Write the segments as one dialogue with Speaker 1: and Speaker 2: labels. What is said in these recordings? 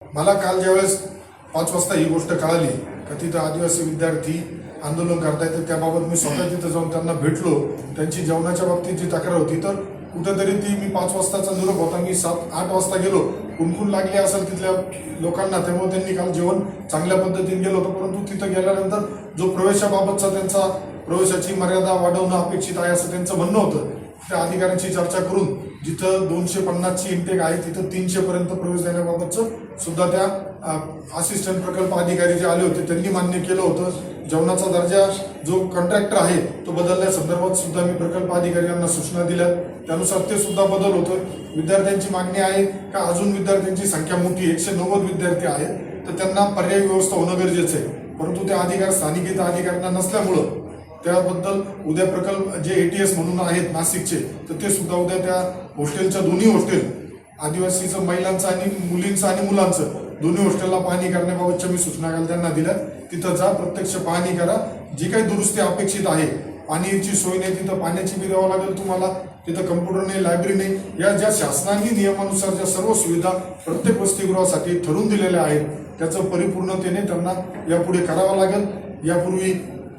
Speaker 1: मला काल ज्यावेळेस 5 वाजता ही गोष्ट कळाली का तिथं आदिवासी विद्यार्थी आंदोलन करतायत, त्याबाबत मी स्वतः तिथं जाऊन त्यांना भेटलो. त्यांची जेवणाच्या बाबतीत जी तक्रार होती तर कुठेतरी ती मी 5 वाजताचा निरोप होता, मी 7-8 वाजता गेलो. कुणकुण लागली असेल तिथल्या लोकांना, त्यामुळे त्यांनी काल जेवण चांगल्या पद्धतीने गेलं होतं. परंतु तिथं गेल्यानंतर जो प्रवेशाबाबतचा त्यांचा प्रवेशाची मर्यादा वाढवणं अपेक्षित आहे असं त्यांचं म्हणणं होतं. त्या अधिकाऱ्यांची चर्चा करून जिथं 250ची इंटेक आहे तिथं 300 पर्यंत प्रवेश देण्याबाबतचं सुद्धा त्या असिस्टंट प्रकल्प अधिकारी जे आले होते त्यांनी मान्य केलं होतं. जेवणाचा दर्जा जो कॉन्ट्रॅक्टर आहे तो बदलण्यासंदर्भात सुद्धा मी प्रकल्प अधिकाऱ्यांना सूचना दिल्या, त्यानुसार ते सुद्धा बदल होतं. विद्यार्थ्यांची मागणी आहे का अजून विद्यार्थ्यांची संख्या मोठी 190 विद्यार्थी आहेत तर त्यांना पर्यायी व्यवस्था होणं गरजेचं आहे. परंतु ते अधिकार स्थानिक इथं अधिकाऱ्यांना नसल्यामुळं त्याबद्दल उद्या प्रकल्प जे ATS म्हणून आहेत नाशिकचे तर ते सुद्धा उद्या त्या हॉस्टेलच्या दोन्ही हॉस्टेल आदिवासीचं महिलांचं आणि मुलींचं आणि मुलांचं दोन्ही हॉस्टेलला पाहणी करण्याबाबतच्या मी सूचना काल त्यांना दिल्या. तिथं जा, प्रत्यक्ष पाहणी करा, जी काही दुरुस्ती अपेक्षित आहे. पाण्याची सोय नाही, तिथं पाण्याची बी द्यावं लागेल तुम्हाला, तिथं कम्प्युटर नाही, लायब्ररी नाही, या ज्या शासनाने नियमानुसार ज्या सर्व सुविधा प्रत्येक वसतिगृहासाठी ठरवून दिलेल्या आहेत त्याचं परिपूर्णतेने त्यांना यापुढे करावं लागेल. यापूर्वी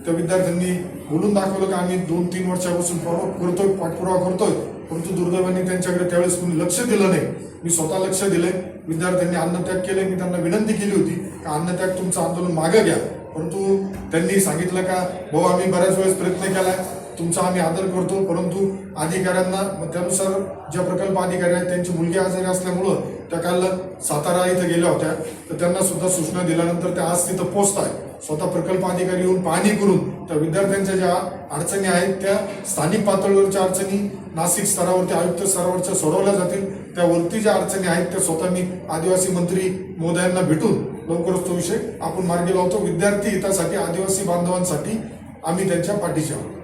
Speaker 1: त्या विद्यार्थ्यांनी बोलून दाखवलं का आम्ही 2-3 वर्षापासून पाठपुरावा करतोय, परंतु दुर्दैवाने त्यांच्याकडे त्यावेळेस कोणी लक्ष दिलं नाही. मी स्वतः लक्ष दिलंय. विद्यार्थ्यांनी अन्नत्याग केले. मी त्यांना विनंती केली होती का अन्नत्याग तुमचं आंदोलन मागं घ्या, परंतु त्यांनी सांगितलं का भाऊ आम्ही बऱ्याच वेळेस प्रयत्न केलाय, तुमचा आम्ही आदर करतो, परंतु अधिकाऱ्यांना त्यानुसार ज्या प्रकल्प अधिकारी आहेत त्यांची मुलगी आजारी असल्यामुळं त्या काल सातारा इथं गेल्या होत्या तर त्यांना सुद्धा सूचना दिल्यानंतर त्या आज तिथं पोहोचताय. स्वतः प्रकल्प अधिकारी येऊन पाहणी करून त्या विद्यार्थ्यांच्या ज्या अडचणी आहेत त्या स्थानिक पातळीवरच्या अडचणी नाशिक स्तरावरती आयुक्त स्तरावरच्या सोडवल्या जातील. त्यावरती ज्या अडचणी आहेत त्या स्वतः मी आदिवासी मंत्री महोदयांना भेटून लवकरच तो विषय आपण मार्गी लावतो. विद्यार्थी हितासाठी आदिवासी बांधवांसाठी आम्ही त्यांच्या पाठीशी आहोत.